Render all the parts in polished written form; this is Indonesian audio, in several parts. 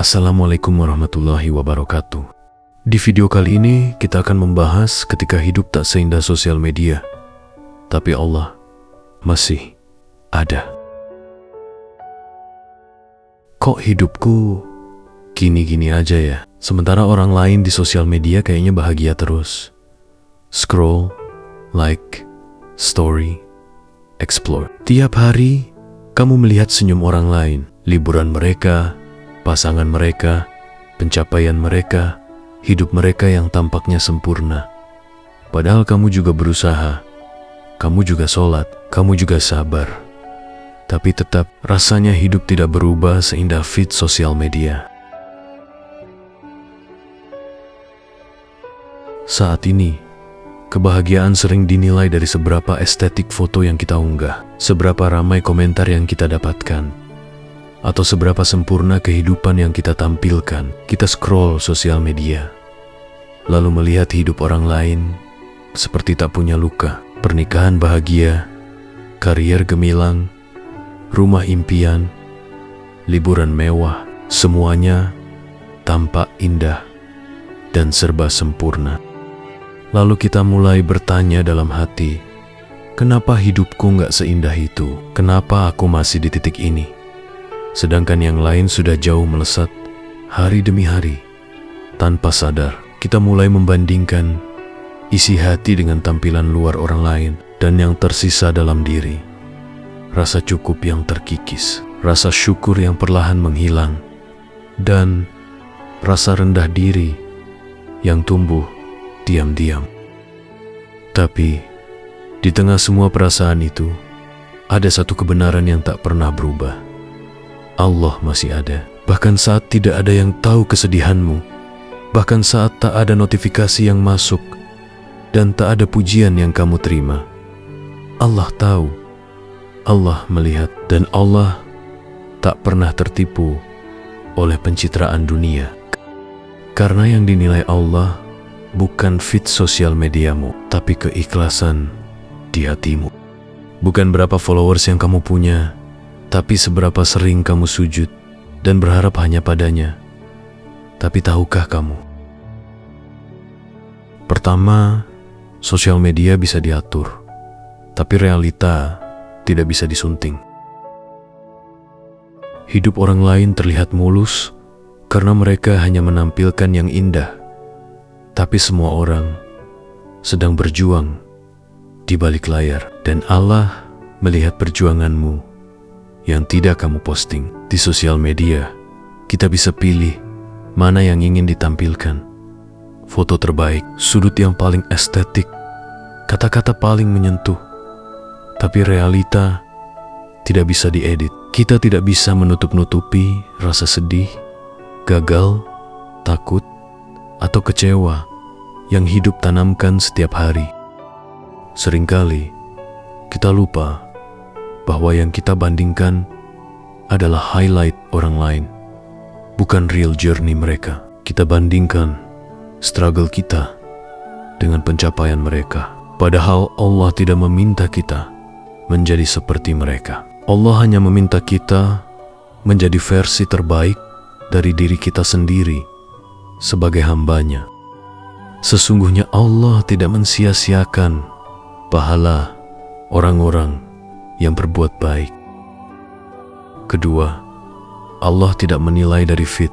Assalamualaikum warahmatullahi wabarakatuh. Di video kali ini kita akan membahas ketika hidup tak seindah sosial media, tapi Allah masih ada. Kok hidupku gini-gini aja ya? Sementara orang lain di sosial media kayaknya bahagia terus. Scroll, like, story, explore. Tiap hari kamu melihat senyum orang lain, liburan mereka, pasangan mereka, pencapaian mereka, hidup mereka yang tampaknya sempurna. Padahal kamu juga berusaha, kamu juga sholat, kamu juga sabar. Tapi tetap rasanya hidup tidak berubah seindah feed sosial media. Saat ini, kebahagiaan sering dinilai dari seberapa estetik foto yang kita unggah, seberapa ramai komentar yang kita dapatkan, atau seberapa sempurna kehidupan yang kita tampilkan. Kita scroll sosial media, lalu melihat hidup orang lain seperti tak punya luka. Pernikahan bahagia, karier gemilang, rumah impian, liburan mewah, semuanya tampak indah dan serba sempurna. Lalu kita mulai bertanya dalam hati, kenapa hidupku gak seindah itu? Kenapa aku masih di titik ini? Sedangkan yang lain sudah jauh melesat hari demi hari. Tanpa sadar, kita mulai membandingkan isi hati dengan tampilan luar orang lain, dan yang tersisa dalam diri, rasa cukup yang terkikis, rasa syukur yang perlahan menghilang, dan rasa rendah diri yang tumbuh diam-diam. Tapi di tengah semua perasaan itu, ada satu kebenaran yang tak pernah berubah. Allah masih ada. Bahkan saat tidak ada yang tahu kesedihanmu, bahkan saat tak ada notifikasi yang masuk, dan tak ada pujian yang kamu terima, Allah tahu, Allah melihat, dan Allah tak pernah tertipu oleh pencitraan dunia. Karena yang dinilai Allah bukan feed sosial mediamu, tapi keikhlasan di hatimu. Bukan berapa followers yang kamu punya, tapi seberapa sering kamu sujud dan berharap hanya padanya. Tapi tahukah kamu? Pertama, sosial media bisa diatur, tapi realita tidak bisa disunting. Hidup orang lain terlihat mulus karena mereka hanya menampilkan yang indah, tapi semua orang sedang berjuang di balik layar, dan Allah melihat perjuanganmu yang tidak kamu posting. Di sosial media, kita bisa pilih mana yang ingin ditampilkan. Foto terbaik, sudut yang paling estetik, kata-kata paling menyentuh. Tapi realita tidak bisa diedit. Kita tidak bisa menutup-nutupi rasa sedih, gagal, takut, atau kecewa yang hidup tanamkan setiap hari. Seringkali kita lupa bahwa yang kita bandingkan adalah highlight orang lain, bukan real journey mereka. Kita bandingkan struggle kita dengan pencapaian mereka, padahal Allah tidak meminta kita menjadi seperti mereka. Allah hanya meminta kita menjadi versi terbaik dari diri kita sendiri sebagai hambanya. Sesungguhnya Allah tidak mensia-siakan pahala orang-orang yang berbuat baik. Kedua, Allah tidak menilai dari feed,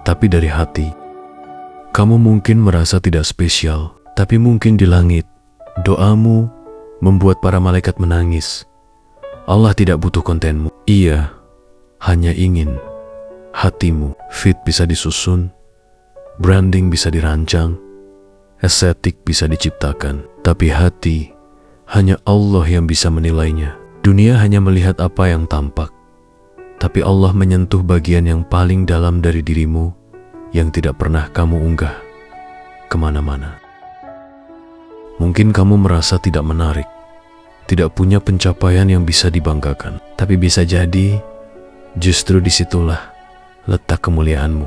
tapi dari hati. Kamu mungkin merasa tidak spesial, tapi mungkin di langit, doamu membuat para malaikat menangis. Allah tidak butuh kontenmu. Ia hanya ingin hatimu. Feed bisa disusun, branding bisa dirancang, estetik bisa diciptakan, tapi hati hanya Allah yang bisa menilainya. Dunia hanya melihat apa yang tampak, tapi Allah menyentuh bagian yang paling dalam dari dirimu yang tidak pernah kamu unggah kemana-mana. Mungkin kamu merasa tidak menarik, tidak punya pencapaian yang bisa dibanggakan, tapi bisa jadi justru disitulah letak kemuliaanmu.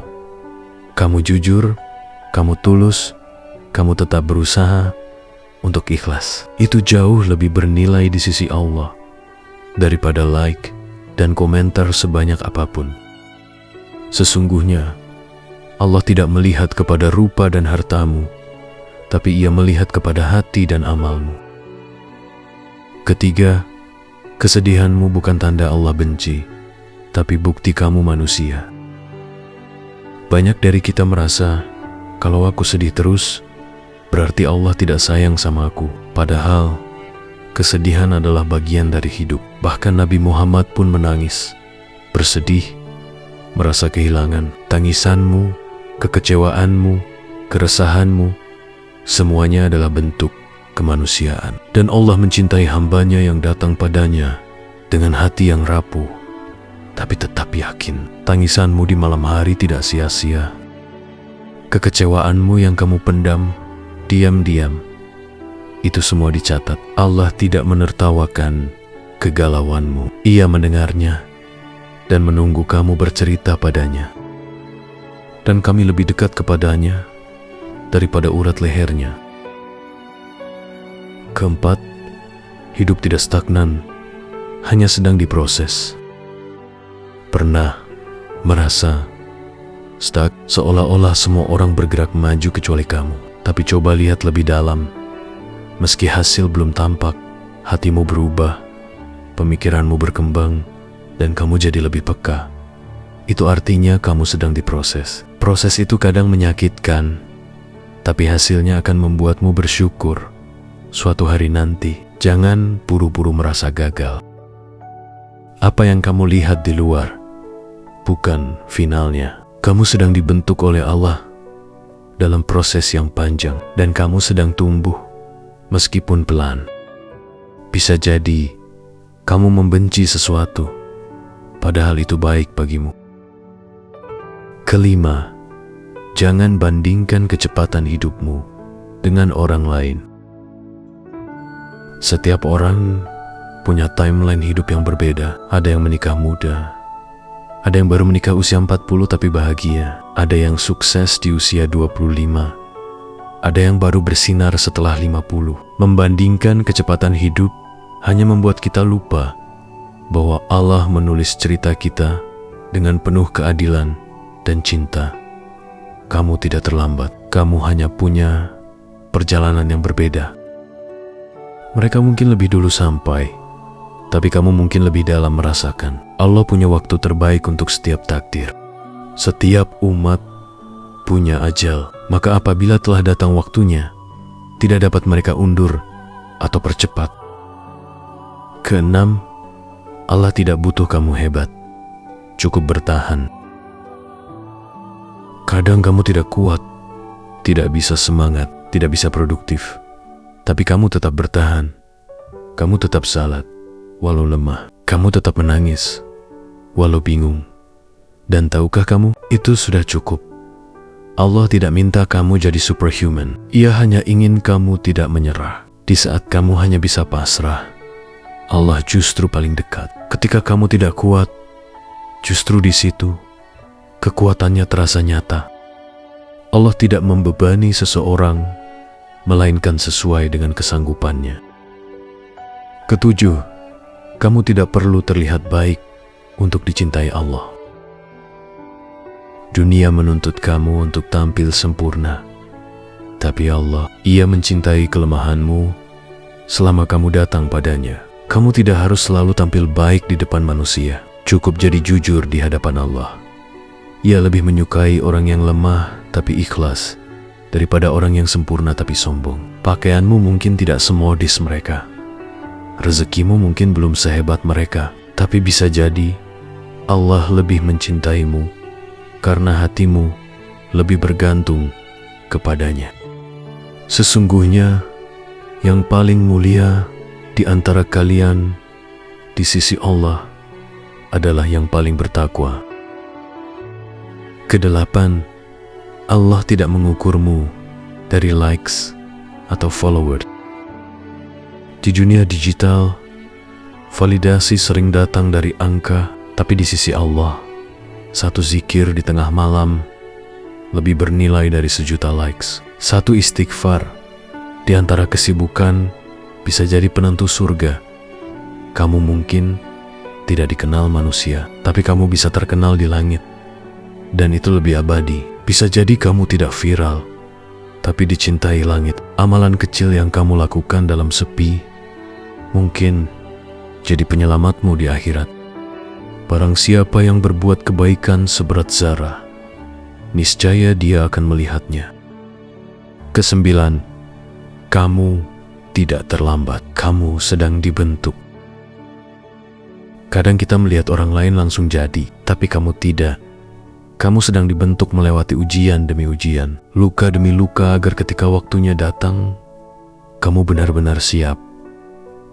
Kamu jujur, kamu tulus, kamu tetap berusaha untuk ikhlas. Itu jauh lebih bernilai di sisi Allah daripada like dan komentar sebanyak apapun. Sesungguhnya, Allah tidak melihat kepada rupa dan hartamu, tapi Ia melihat kepada hati dan amalmu. Ketiga, kesedihanmu bukan tanda Allah benci, tapi bukti kamu manusia. Banyak dari kita merasa, kalau aku sedih terus, berarti Allah tidak sayang sama aku. Padahal, kesedihan adalah bagian dari hidup. Bahkan Nabi Muhammad pun menangis, bersedih, merasa kehilangan. Tangisanmu, kekecewaanmu, keresahanmu, semuanya adalah bentuk kemanusiaan. Dan Allah mencintai hambanya yang datang padanya dengan hati yang rapuh, tapi tetap yakin. Tangisanmu di malam hari tidak sia-sia. Kekecewaanmu yang kamu pendam diam-diam, itu semua dicatat. Allah tidak menertawakan kegalauanmu. Ia mendengarnya dan menunggu kamu bercerita padanya. Dan kami lebih dekat kepadanya daripada urat lehernya. Keempat, hidup tidak stagnan, hanya sedang diproses. Pernah merasa stuck, seolah-olah semua orang bergerak maju kecuali kamu. Tapi coba lihat lebih dalam. Meski hasil belum tampak, hatimu berubah, pemikiranmu berkembang, dan kamu jadi lebih peka. Itu artinya kamu sedang diproses. Proses itu kadang menyakitkan, tapi hasilnya akan membuatmu bersyukur suatu hari nanti. Jangan buru-buru merasa gagal. Apa yang kamu lihat di luar bukan finalnya. Kamu sedang dibentuk oleh Allah dalam proses yang panjang, dan kamu sedang tumbuh meskipun pelan. Bisa jadi kamu membenci sesuatu, padahal itu baik bagimu. Kelima, jangan bandingkan kecepatan hidupmu dengan orang lain. Setiap orang punya timeline hidup yang berbeda. Ada yang menikah muda, ada yang baru menikah usia 40 tapi bahagia, ada yang sukses di usia 25, ada yang baru bersinar setelah 50. Membandingkan kecepatan hidup hanya membuat kita lupa bahwa Allah menulis cerita kita dengan penuh keadilan dan cinta. Kamu tidak terlambat, kamu hanya punya perjalanan yang berbeda. Mereka mungkin lebih dulu sampai, tapi kamu mungkin lebih dalam merasakan. Allah punya waktu terbaik untuk setiap takdir. Setiap umat punya ajal, maka apabila telah datang waktunya, tidak dapat mereka undur atau percepat. Keenam, Allah tidak butuh kamu hebat, cukup bertahan. Kadang kamu tidak kuat, tidak bisa semangat, tidak bisa produktif, tapi kamu tetap bertahan. Kamu tetap salat walau lemah. Kamu tetap menangis walau bingung. Dan tahukah kamu, itu sudah cukup. Allah tidak minta kamu jadi superhuman. Ia hanya ingin kamu tidak menyerah. Di saat kamu hanya bisa pasrah, Allah justru paling dekat. Ketika kamu tidak kuat, justru di situ kekuatannya terasa nyata. Allah tidak membebani seseorang, melainkan sesuai dengan kesanggupannya. Ketujuh, kamu tidak perlu terlihat baik untuk dicintai Allah. Dunia menuntut kamu untuk tampil sempurna, tapi Allah, Ia mencintai kelemahanmu selama kamu datang padanya. Kamu tidak harus selalu tampil baik di depan manusia. Cukup jadi jujur di hadapan Allah. Ia lebih menyukai orang yang lemah tapi ikhlas daripada orang yang sempurna tapi sombong. Pakaianmu mungkin tidak semodis mereka. Rezekimu mungkin belum sehebat mereka, tapi bisa jadi Allah lebih mencintaimu karena hatimu lebih bergantung kepadanya. Sesungguhnya yang paling mulia di antara kalian di sisi Allah adalah yang paling bertakwa. Kedelapan, Allah tidak mengukurmu dari likes atau followers. Di dunia digital, validasi sering datang dari angka, tapi di sisi Allah, satu zikir di tengah malam lebih bernilai dari 1.000.000 likes. Satu istighfar di antara kesibukan bisa jadi penentu surga. Kamu mungkin tidak dikenal manusia, tapi kamu bisa terkenal di langit. dan itu lebih abadi. Bisa jadi kamu tidak viral, tapi dicintai langit. Amalan kecil yang kamu lakukan dalam sepi mungkin jadi penyelamatmu di akhirat. Barang siapa yang berbuat kebaikan seberat zarah, niscaya dia akan melihatnya. Kesembilan, kamu tidak terlambat, kamu sedang dibentuk. Kadang kita melihat orang lain langsung jadi, tapi kamu tidak. Kamu sedang dibentuk melewati ujian demi ujian, luka demi luka, agar ketika waktunya datang, kamu benar-benar siap.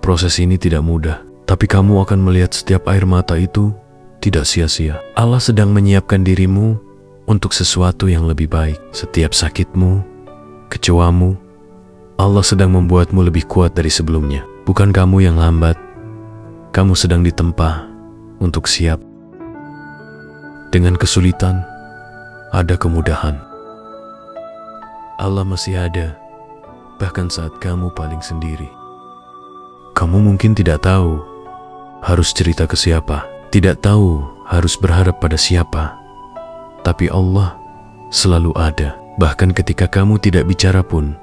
Proses ini tidak mudah, tapi kamu akan melihat setiap air mata itu tidak sia-sia. Allah sedang menyiapkan dirimu untuk sesuatu yang lebih baik. Setiap sakitmu, kecewamu, Allah sedang membuatmu lebih kuat dari sebelumnya. Bukan kamu yang lambat, kamu sedang ditempa untuk siap. Dengan kesulitan, ada kemudahan. Allah masih ada, bahkan saat kamu paling sendiri. Kamu mungkin tidak tahu harus cerita ke siapa, tidak tahu harus berharap pada siapa, tapi Allah selalu ada. Bahkan ketika kamu tidak bicara pun,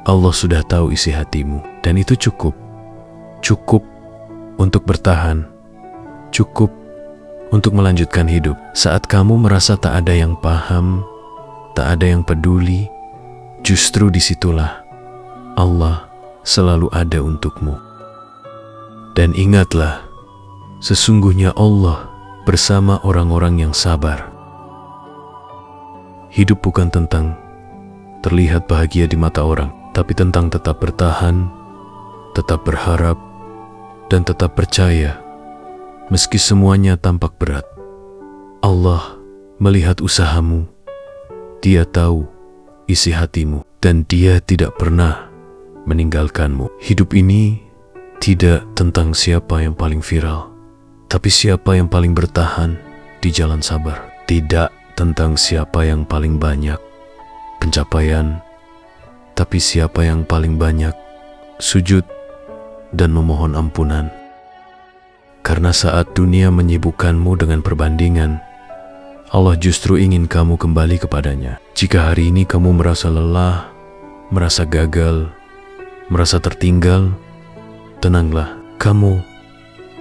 Allah sudah tahu isi hatimu, dan itu cukup. Cukup untuk bertahan, cukup untuk melanjutkan hidup. Saat kamu merasa tak ada yang paham, tak ada yang peduli, justru disitulah Allah selalu ada untukmu. Dan ingatlah, sesungguhnya Allah bersama orang-orang yang sabar. Hidup bukan tentang terlihat bahagia di mata orang, tapi tentang tetap bertahan, tetap berharap, dan tetap percaya meski semuanya tampak berat. Allah melihat usahamu, Dia tahu isi hatimu, dan Dia tidak pernah meninggalkanmu. Hidup ini tidak tentang siapa yang paling viral, tapi siapa yang paling bertahan di jalan sabar. Tidak tentang siapa yang paling banyak pencapaian, tapi siapa yang paling banyak sujud dan memohon ampunan. Karena saat dunia menyibukkanmu dengan perbandingan, Allah justru ingin kamu kembali kepadanya. Jika hari ini kamu merasa lelah, merasa gagal, merasa tertinggal, tenanglah, kamu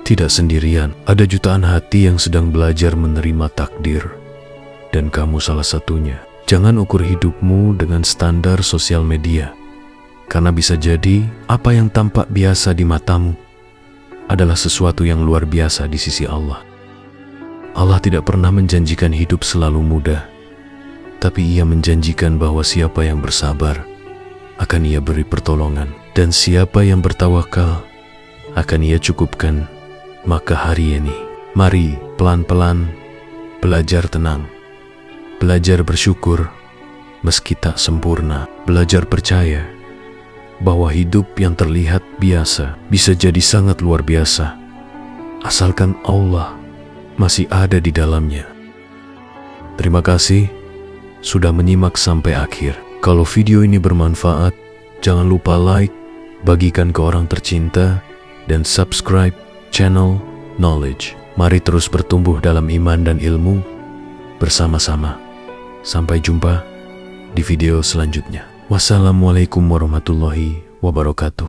tidak sendirian. Ada jutaan hati yang sedang belajar menerima takdir, dan kamu salah satunya. Jangan ukur hidupmu dengan standar sosial media, karena bisa jadi apa yang tampak biasa di matamu adalah sesuatu yang luar biasa di sisi Allah. Allah tidak pernah menjanjikan hidup selalu mudah, tapi Ia menjanjikan bahwa siapa yang bersabar akan Ia beri pertolongan, dan siapa yang bertawakal akan Ia cukupkan. Maka hari ini, mari pelan-pelan belajar tenang, belajar bersyukur meski tak sempurna, belajar percaya bahwa hidup yang terlihat biasa bisa jadi sangat luar biasa, asalkan Allah masih ada di dalamnya. Terima kasih sudah menyimak sampai akhir. Kalau video ini bermanfaat, jangan lupa like, bagikan ke orang tercinta, dan subscribe channel Knowledge. Mari terus bertumbuh dalam iman dan ilmu bersama-sama. Sampai jumpa di video selanjutnya. Wassalamualaikum warahmatullahi wabarakatuh.